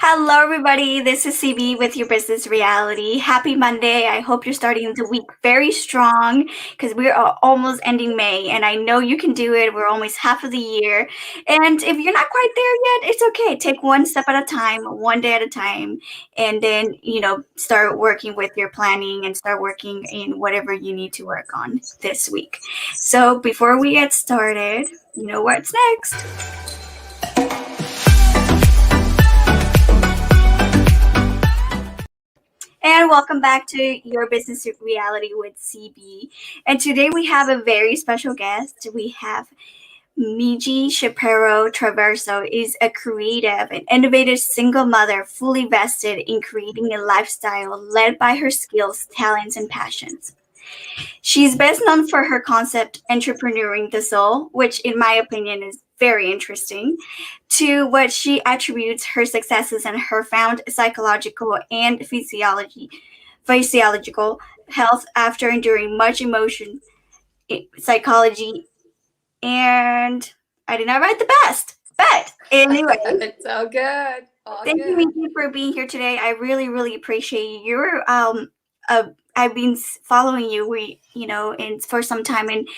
Hello, everybody. This is CB with your business reality. Happy Monday. I hope you're starting the week very strong because we're almost ending May, and I know you can do it. We're almost half of the year. And if you're not quite there yet, it's okay. Take one step at a time, one day at a time, and then, start working with your planning and start working in whatever you need to work on this week. So before we get started, you know what's next. And welcome back to Your Business Reality with CB. And today we have a very special guest. We have MEejie Chaparro-Traverso is a creative and innovative single mother fully vested in creating a lifestyle led by her skills, talents, and passions. She's best known for her concept entrepreneuring the soul, which in my opinion is very interesting, to what she attributes her successes and her found psychological and physiological health after enduring much emotion, psychology, and I did not write the best. But anyway, it's all good. Thank you, Minky, for being here today. I really, really appreciate you. You're I've been following you, and for some time, and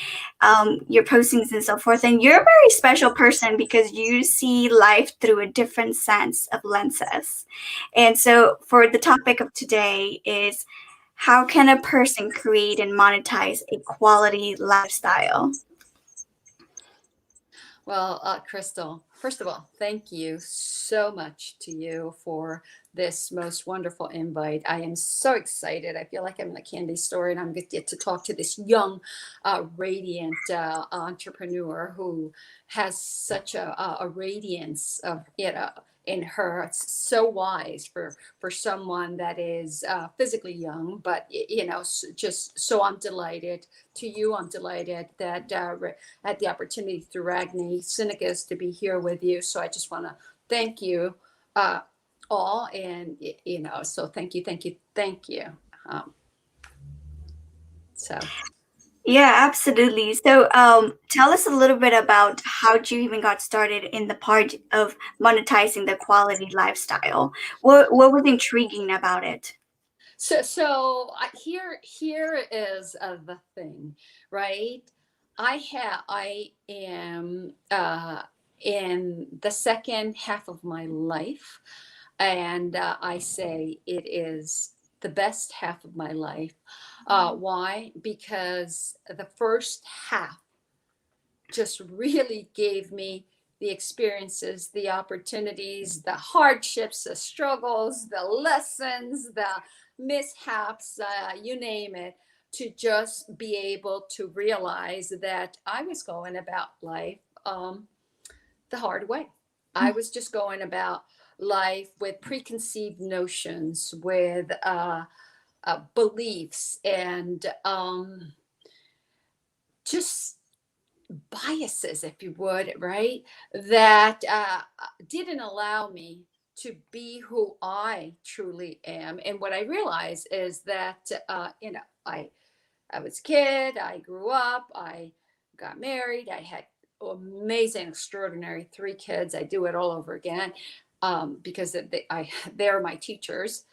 your postings and so forth. And you're a very special person because you see life through a different sense of lenses. And so, for the topic of today is how can a person create and monetize a quality lifestyle? Well, Crystal, first of all, thank you so much to you for this most wonderful invite. I am so excited. I feel like I'm in a candy store and I'm going to get to talk to this young, radiant entrepreneur who has such a radiance of, in her. It's so wise for someone that is physically young, but just so I'm delighted to you. I'm delighted that had the opportunity through Ragni Synicus to be here with you. So I just want to thank you all, and so thank you. So. Yeah, absolutely. So, tell us a little bit about how you even got started in the part of monetizing the quality lifestyle. What was intriguing about it? Here is the thing, right? I am in the second half of my life, and I say it is the best half of my life. Why? Because the first half just really gave me the experiences, the opportunities, the hardships, the struggles, the lessons, the mishaps, you name it, to just be able to realize that I was going about life the hard way. I was just going about life with preconceived notions, with beliefs, and just biases, if you would, right? That didn't allow me to be who I truly am. And what I realized is that, I was a kid, I grew up, I got married, I had amazing, extraordinary 3 kids. I do it all over again because they're my teachers.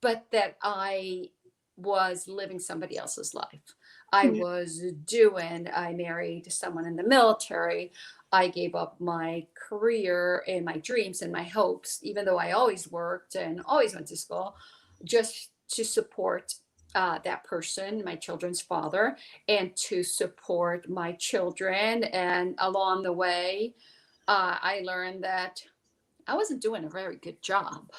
But that I was living somebody else's life. I married someone in the military. I gave up my career and my dreams and my hopes, even though I always worked and always went to school, just to support that person, my children's father, and to support my children. And along the way, I learned that I wasn't doing a very good job.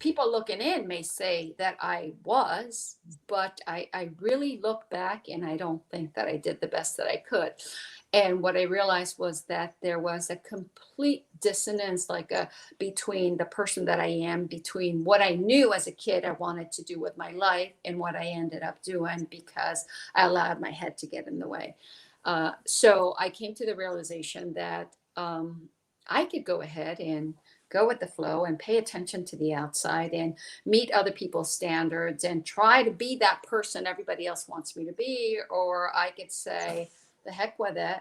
People looking in may say that I was, but I really look back and I don't think that I did the best that I could. And what I realized was that there was a complete dissonance, between the person that I am, between what I knew as a kid I wanted to do with my life and what I ended up doing because I allowed my head to get in the way. So I came to the realization that I could go ahead and go with the flow and pay attention to the outside and meet other people's standards and try to be that person everybody else wants me to be. Or I could say, the heck with it.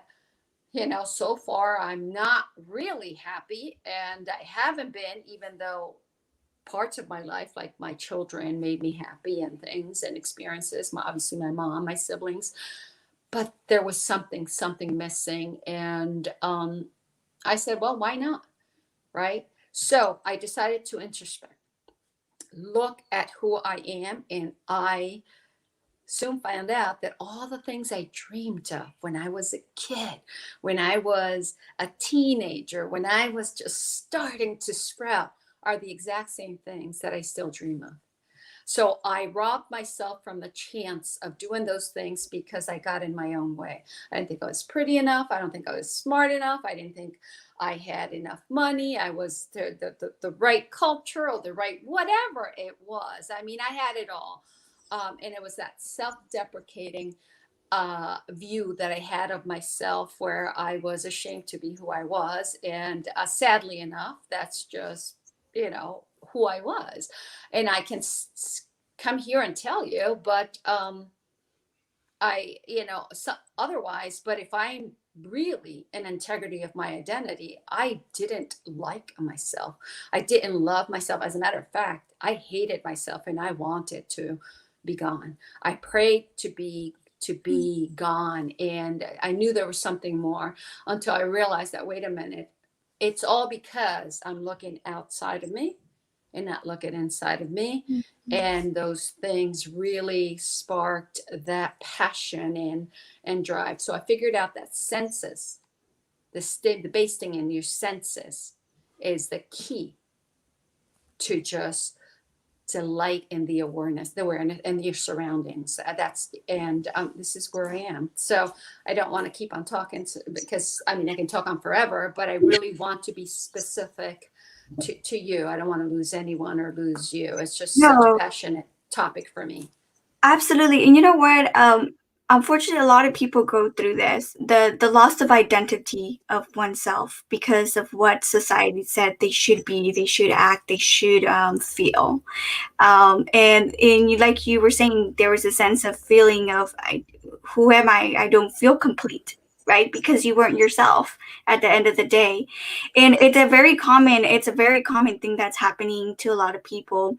so far I'm not really happy, and I haven't been, even though parts of my life, like my children, made me happy, and things and experiences. Obviously, my mom, my siblings, but there was something missing, and I said, well, why not, right? So I decided to introspect, look at who I am, and I soon found out that all the things I dreamed of when I was a kid, when I was a teenager, when I was just starting to sprout, are the exact same things that I still dream of. So I robbed myself from the chance of doing those things because I got in my own way. I didn't think I was pretty enough. I don't think I was smart enough. I didn't think I had enough money. I was the right culture, or the right whatever it was. I mean, I had it all. And it was that self-deprecating view that I had of myself, where I was ashamed to be who I was. And sadly enough, that's just, who I was. And I can come here and tell you, but otherwise, but if I'm really in integrity of my identity, I didn't like myself. I didn't love myself. As a matter of fact, I hated myself, and I wanted to be gone. I prayed to be gone, and I knew there was something more, until I realized that, wait a minute, it's all because I'm looking outside of me and not looking inside of me. And those things really sparked that passion and drive. So I figured out that senses, the basting in your senses, is the key to just delight in the awareness and your surroundings. This is where I am. So I don't want to keep on talking, because I mean, I can talk on forever, but I really want to be specific to you. I don't want to lose anyone or lose you. It's just such a No, passionate topic for me. absolutely. And you know what? Unfortunately, a lot of people go through this, the loss of identity of oneself, because of what society said they should be, they should act, they should feel. And like you were saying, there was a sense of feeling of, who am I? I don't feel complete, right? Because you weren't yourself at the end of the day. And it's a very common thing that's happening to a lot of people.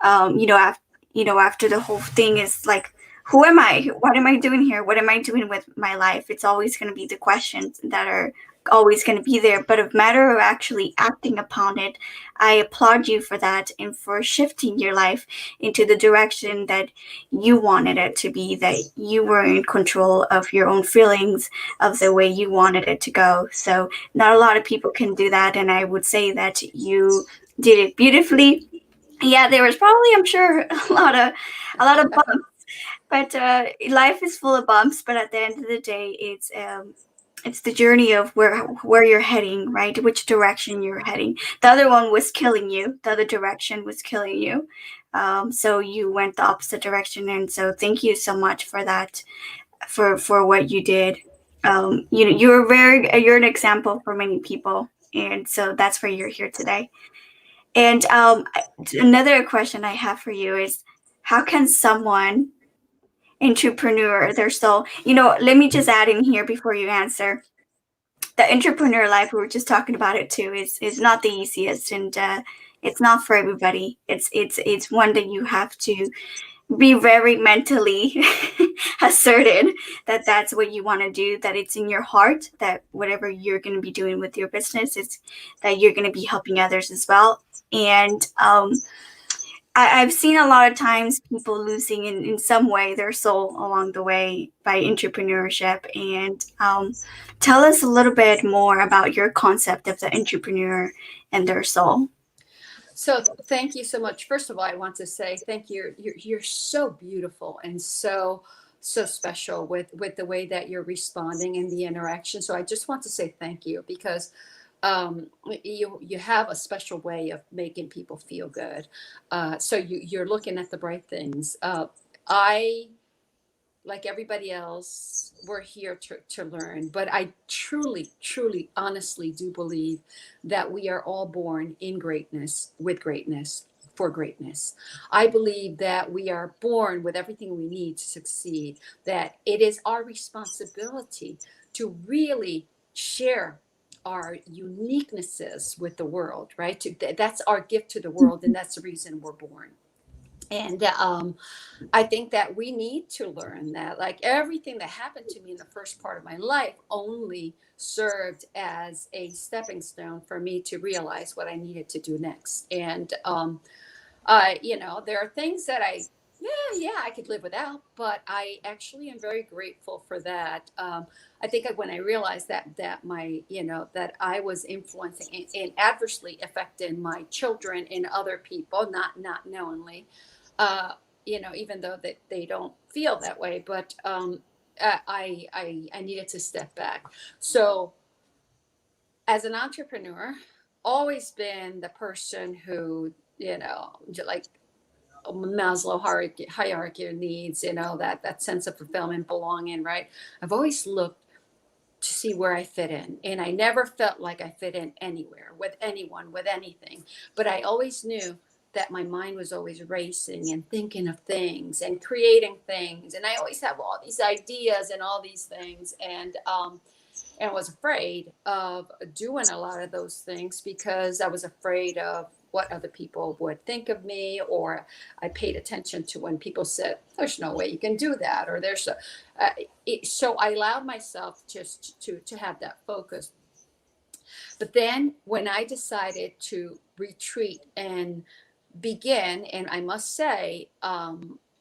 After the whole thing is like, who am I? What am I doing here? What am I doing with my life? It's always going to be the questions that are always going to be there. But a matter of actually acting upon it, I applaud you for that, and for shifting your life into the direction that you wanted it to be, that you were in control of your own feelings, of the way you wanted it to go. So not a lot of people can do that, and I would say that you did it beautifully. Yeah, there was probably, I'm sure, a lot of bumps, but life is full of bumps. But at the end of the day, it's the journey of where you're heading, right? Which direction you're heading. The other one was killing you. The other direction was killing you. So you went the opposite direction, and so thank you so much for that, for what you did. You're an example for many people, and so that's why you're here today. And another question I have for you is, how can someone entrepreneur their soul? Let me just add in here before you answer. The entrepreneur life, we were just talking about it too, is not the easiest, and it's not for everybody. It's one that you have to be very mentally asserted that that's what you want to do, that it's in your heart, that whatever you're going to be doing with your business, it's that you're going to be helping others as well. And I've seen a lot of times people losing in some way their soul along the way by entrepreneurship. And tell us a little bit more about your concept of the entrepreneur and their soul. So thank you so much. First of all, I want to say thank you. You're so beautiful, and so special with the way that you're responding in the interaction. So I just want to say thank you, because you have a special way of making people feel good. So you're looking at the bright things. I, like everybody else, we're here to learn. But I truly, honestly do believe that we are all born in greatness, with greatness, for greatness. I believe that we are born with everything we need to succeed, that it is our responsibility to really share our uniquenesses with the world, right? That's our gift to the world, and that's the reason we're born. And I think that we need to learn that, like, everything that happened to me in the first part of my life only served as a stepping stone for me to realize what I needed to do next. And there are things that I could live without, but I actually am very grateful for that. I think when I realized that my, that I was influencing and adversely affecting my children and other people, not knowingly, uh, even though that they don't feel that way, but I needed to step back. So as an entrepreneur, always been the person who, like Maslow hierarchy of needs, that sense of fulfillment, belonging, right? I've always looked to see where I fit in. And I never felt like I fit in anywhere, with anyone, with anything. But I always knew that my mind was always racing and thinking of things and creating things. And I always have all these ideas and all these things. And was afraid of doing a lot of those things because I was afraid of what other people would think of me, or I paid attention to when people said, "There's no way you can do that," or so I allowed myself just to have that focus. But then when I decided to retreat and begin, and I must say,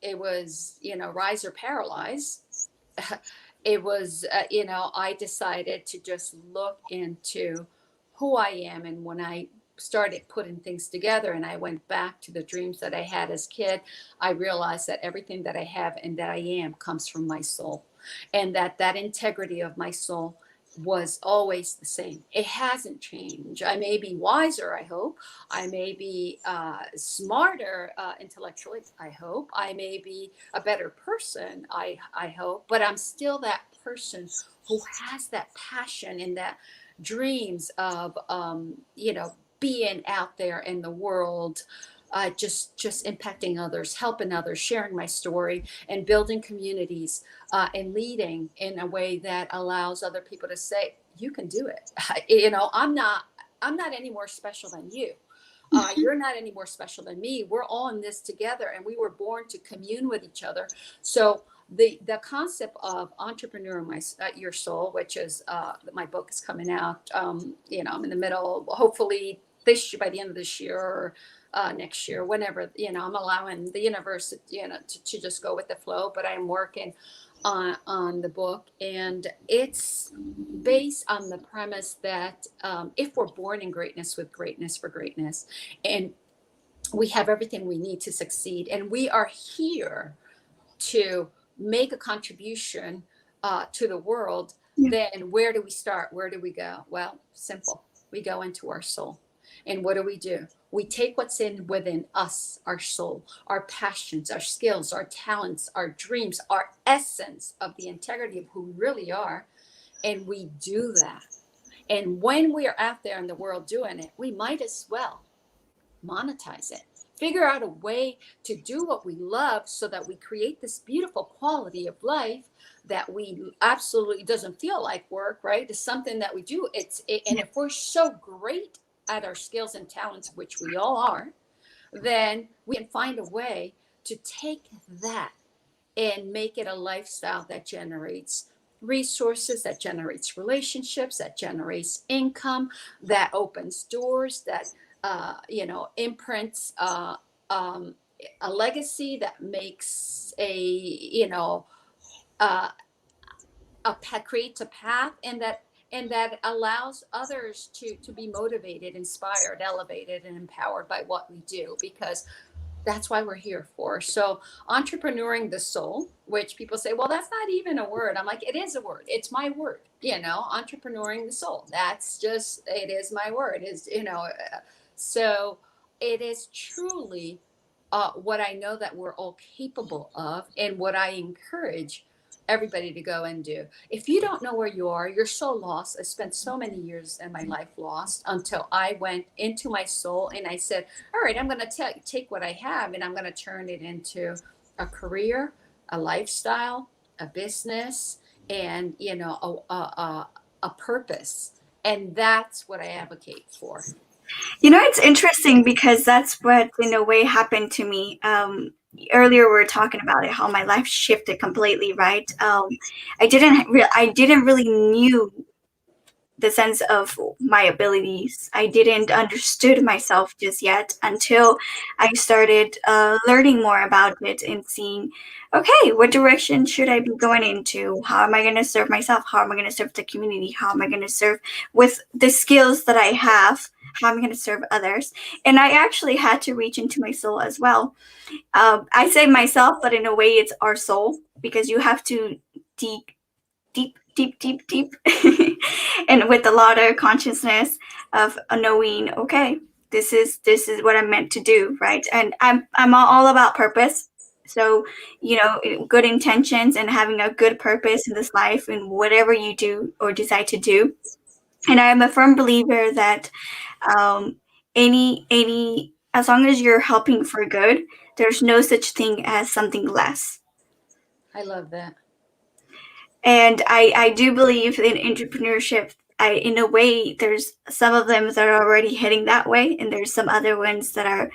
it was, rise or paralyze. It was, I decided to just look into who I am. And when I started putting things together and I went back to the dreams that I had as a kid, I realized that everything that I have and that I am comes from my soul, and that integrity of my soul was always the same. It hasn't changed. I may be wiser, I hope. I may be smarter intellectually, I hope. I may be a better person, I hope. But I'm still that person who has that passion and that dreams of, being out there in the world, just impacting others, helping others, sharing my story, and building communities, and leading in a way that allows other people to say, "You can do it." I'm not any more special than you. You're not any more special than me. We're all in this together, and we were born to commune with each other. So the concept of entrepreneur your soul, which is my book is coming out. I'm in the middle, hopefully this year, by the end of this year, or next year, whenever, I'm allowing the universe, to just go with the flow. But I'm working on the book, and it's based on the premise that, if we're born in greatness, with greatness for greatness, and we have everything we need to succeed, and we are here to make a contribution to the world, Yeah. then where do we start? Where do we go? Well, simple. We go into our soul. And what do? We take what's in within us, our soul, our passions, our skills, our talents, our dreams, our essence of the integrity of who we really are, and we do that. And when we are out there in the world doing it, we might as well monetize it. Figure out a way to do what we love so that we create this beautiful quality of life that we absolutely doesn't feel like work, right? It's something that we do. And if we're so great at our skills and talents, which we all are, then we can find a way to take that and make it a lifestyle that generates resources, that generates relationships, that generates income, that opens doors, that imprints um, a legacy, that makes uh, creates a path, and that allows others to be motivated, inspired, elevated, and empowered by what we do, because that's why we're here for. So, entrepreneuring the soul, which people say, well, that's not even a word. I'm like, it is a word. It's my word. Entrepreneuring the soul. It is my word. So it is truly what I know that we're all capable of, and what I encourage everybody to go and do. If you don't know where you are, you're so lost. I spent so many years in my life lost, until I went into my soul and I said, all right, I'm going to take what I have, and I'm going to turn it into a career, a lifestyle, a business, and a purpose. And that's what I advocate for. It's interesting because that's what, in a way, happened to me. Earlier, we were talking about it, how my life shifted completely, right? I didn't really knew the sense of my abilities. I didn't understood myself just yet until I started learning more about it and seeing, okay, what direction should I be going into? How am I going to serve myself? How am I going to serve the community? How am I going to serve with the skills that I have? How am I going to serve others? And I actually had to reach into my soul as well. I say myself, but in a way, it's our soul, because you have to deep deep and with a lot of consciousness of knowing, okay, this is what I'm meant to do, right? And I'm all about purpose. So, good intentions and having a good purpose in this life and whatever you do or decide to do. And I am a firm believer that any as long as you're helping for good, there's no such thing as something less. I love that. And I do believe in entrepreneurship. In a way, there's some of them that are already heading that way, and there's some other ones that are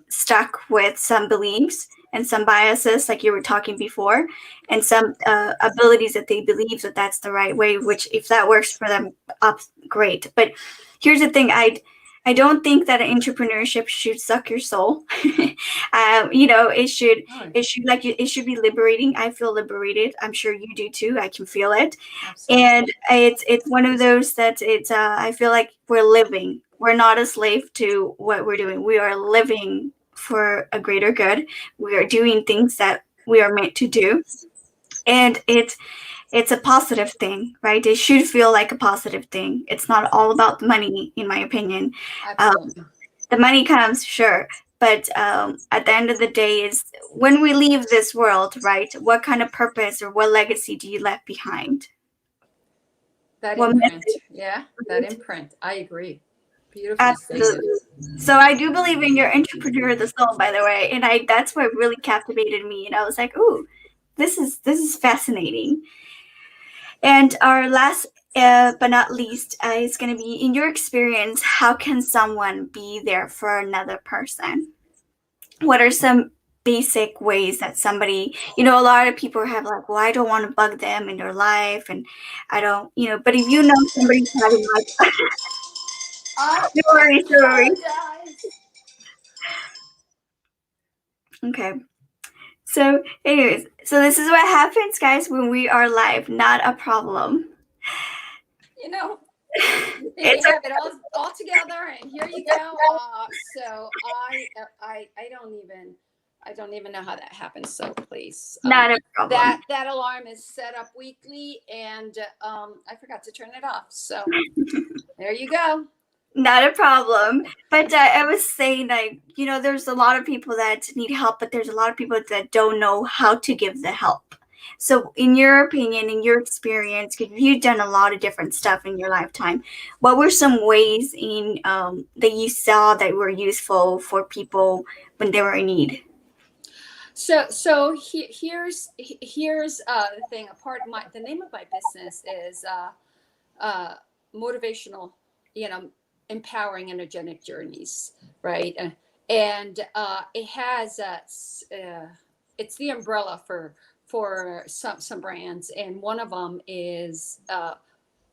stuck with some beliefs and some biases, like you were talking before, and some abilities that they believe that that's the right way, which if that works for them, great. But here's the thing, I don't think that entrepreneurship should suck your soul. It should be liberating. I feel liberated. I'm sure you do too. I can feel it. Absolutely. And it's one of those that it's I feel like we're living. We're not a slave to what we're doing. We are living for a greater good. We are doing things that we are meant to do. And it's a positive thing, right? It should feel like a positive thing. It's not all about the money, in my opinion. Absolutely. The money comes, sure, but at the end of the day, is when we leave this world, right? What kind of purpose or what legacy do you left behind? That What imprint. message? Yeah, that imprint. I agree. Beautifully stated. Absolutely. So I do believe in your entrepreneur of the soul, by the way, and that's what really captivated me. And I was like, "Ooh, this is fascinating." And our last, but not least, is going to be, in your experience, how can someone be there for another person? What are some basic ways that somebody, a lot of people have like, well, I don't want to bug them in their life, and I don't, but if you know somebody's having like, I story. apologize. Okay. So, anyways, so this is what happens, guys, when we are live. Not a problem. You know, you It's have it all together, and here you go. So I don't even know how that happens. So please, not a problem. that alarm is set up weekly, and I forgot to turn it off. So there you go. Not a problem. But I was saying, like, there's a lot of people that need help, but there's a lot of people that don't know how to give the help. So, in your opinion, in your experience, because you've done a lot of different stuff in your lifetime, what were some ways in that you saw that were useful for people when they were in need? So here's the thing. A part of the name of my business is motivational, empowering energetic journeys, right? And it has it's the umbrella for some brands, and one of them is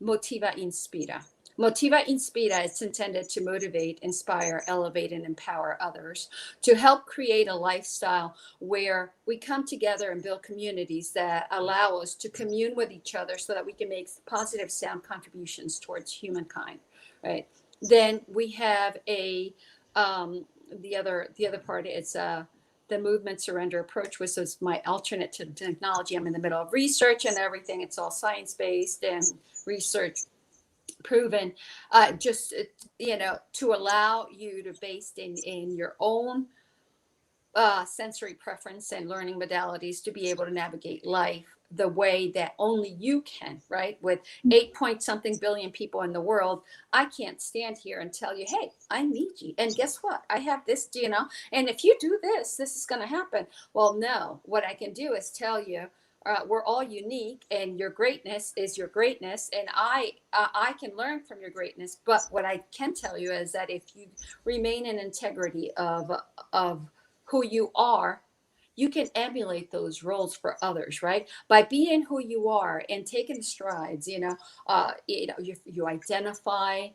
Motiva Inspira. Motiva Inspira is intended to motivate, inspire, elevate, and empower others to help create a lifestyle where we come together and build communities that allow us to commune with each other so that we can make positive sound contributions towards humankind, right? Then we have the other part is the movement surrender approach, which is my alternate to technology. I'm in the middle of research and everything. It's all science based and research proven, just to allow you to, based in your own sensory preference and learning modalities, to be able to navigate life the way that only you can, right? With 8 point something billion people in the world, I can't stand here and tell you, hey, I'm MEejie, and guess what? I have this, and if you do this, this is going to happen. Well, no, what I can do is tell you, we're all unique, and your greatness is your greatness, and I can learn from your greatness. But what I can tell you is that if you remain in integrity of who you are, you can emulate those roles for others, right? By being who you are and taking strides, you identify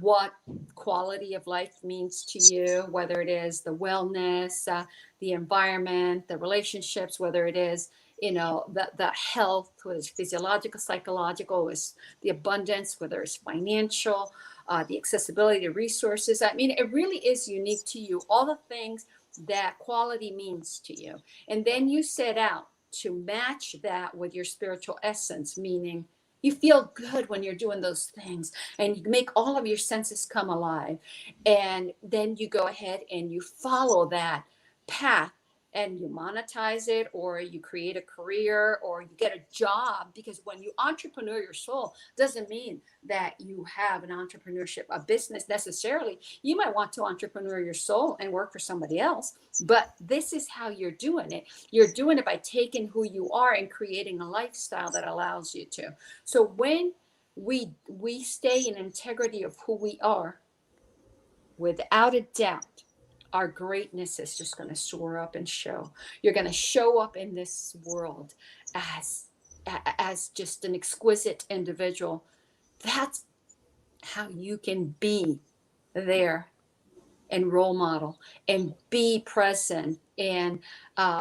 what quality of life means to you, whether it is the wellness, the environment, the relationships, whether it is the health, whether it's physiological, psychological, is the abundance, whether it's financial, the accessibility to resources. I mean, it really is unique to you, all the things that quality means to you. And then you set out to match that with your spiritual essence, meaning you feel good when you're doing those things, and you make all of your senses come alive. And then you go ahead and you follow that path, and you monetize it, or you create a career, or you get a job. Because when you entrepreneur your soul, doesn't mean that you have an entrepreneurship, a business necessarily. You might want to entrepreneur your soul and work for somebody else, but this is how you're doing it. You're doing it by taking who you are and creating a lifestyle that allows you to. So when we stay in integrity of who we are, without a doubt, our greatness is just going to soar up and show. You're going to show up in this world as as just an exquisite individual. That's how you can be there and role model and be present and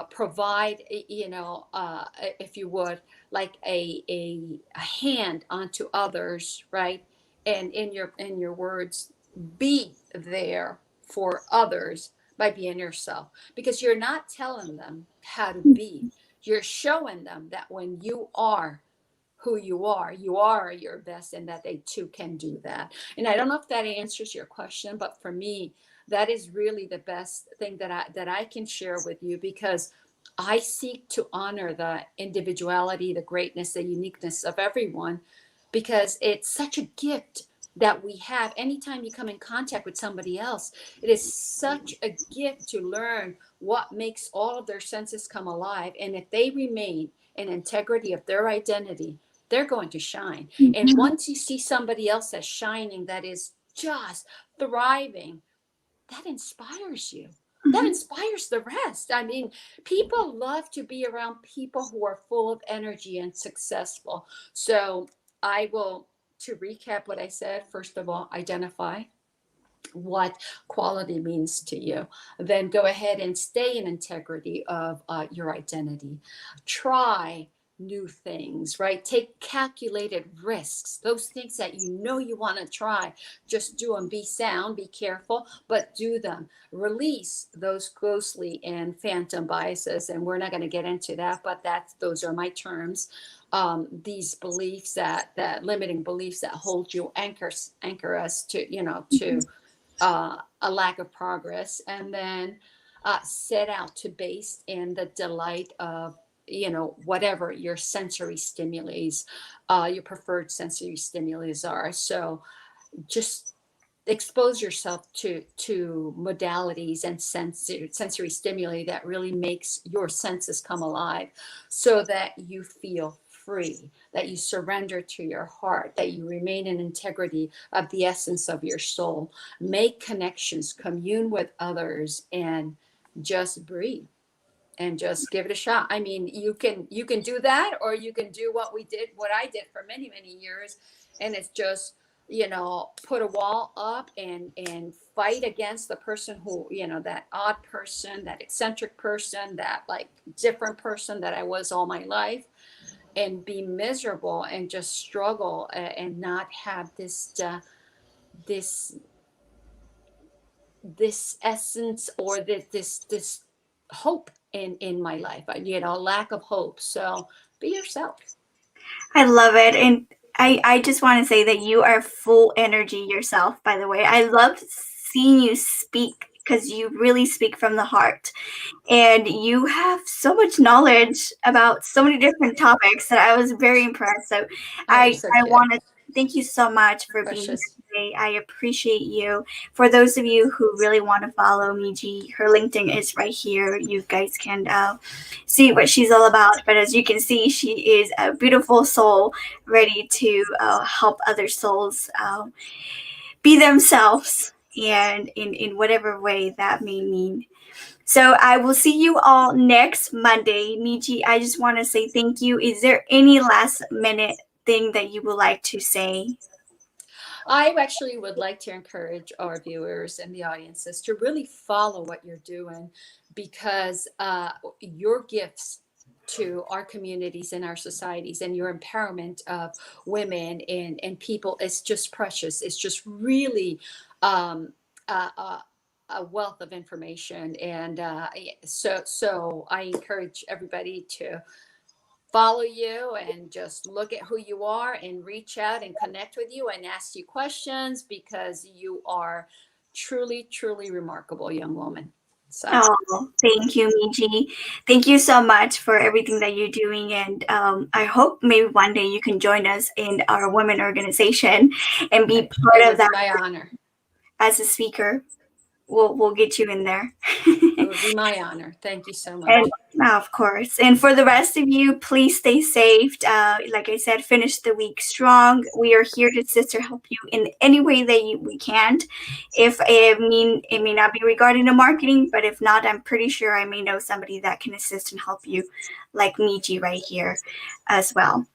provide, if you would, like a hand onto others, right? And in your words, be there for others by being yourself, because you're not telling them how to be. You're showing them that when you are who you are your best, and that they too can do that. And I don't know if that answers your question, but for me, that is really the best thing that I can share with you, because I seek to honor the individuality, the greatness, the uniqueness of everyone, because it's such a gift that we have. Anytime you come in contact with somebody else, it is such a gift to learn what makes all of their senses come alive. And if they remain in integrity of their identity, they're going to shine. And once you see somebody else that's shining, that is just thriving, that inspires you. That inspires the rest. I mean, people love to be around people who are full of energy and successful. So I will, to recap what I said, first of all, identify what quality means to you. Then go ahead and stay in integrity of your identity. Try new things, right? Take calculated risks, those things that you want to try. Just do them. Be sound, be careful, but do them. Release those ghostly and phantom biases, and we're not going to get into that, but those are my terms. These beliefs, that limiting beliefs that hold you, anchor us to a lack of progress. And then set out to base in the delight of whatever your sensory stimulus, your preferred sensory stimulus are. So just expose yourself to modalities and sensory stimuli that really makes your senses come alive, so that you feel free, that you surrender to your heart, that you remain in integrity of the essence of your soul. Make connections, commune with others, and just breathe and just give it a shot. I mean, you can do that, or you can do what I did for many, many years. And it's just, put a wall up and fight against the person who, that odd person, that eccentric person, that like different person that I was all my life, and be miserable and just struggle, and not have this this essence, or this hope in my life, lack of hope. So be yourself. I love it. And I just want to say that you are full energy yourself, by the way. I love seeing you speak because you really speak from the heart. And you have so much knowledge about so many different topics that I was very impressed. So Oh, you're so I cute. want to thank you so much for being here Precious. Monday. I appreciate you. For those of you who really want to follow Meejie, her LinkedIn is right here. You guys can see what she's all about. But as you can see, she is a beautiful soul ready to help other souls be themselves and in whatever way that may mean. So I will see you all next Monday. Meejie, I just want to say thank you. Is there any last minute thing that you would like to say? I actually would like to encourage our viewers and the audiences to really follow what you're doing, because your gifts to our communities and our societies and your empowerment of women and people is just precious. It's just really a wealth of information. And so I encourage everybody to follow you and just look at who you are and reach out and connect with you and ask you questions, because you are truly, truly remarkable young woman. So Oh, thank you, Meejie. Thank you so much for everything that you're doing. And I hope maybe one day you can join us in our women organization and be it part of would be that my honor. as a speaker. We'll get you in there. It would be my honor. Thank you so And much. of course, and for the rest of you, please stay safe. Like I said, finish the week strong. We are here to sister help you in any way that we can. If it may not be regarding the marketing, but if not, I'm pretty sure I may know somebody that can assist and help you, like Meejie right here, as well.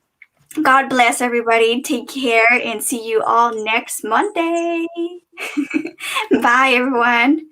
God bless everybody. Take care and see you all next Monday. Bye, everyone.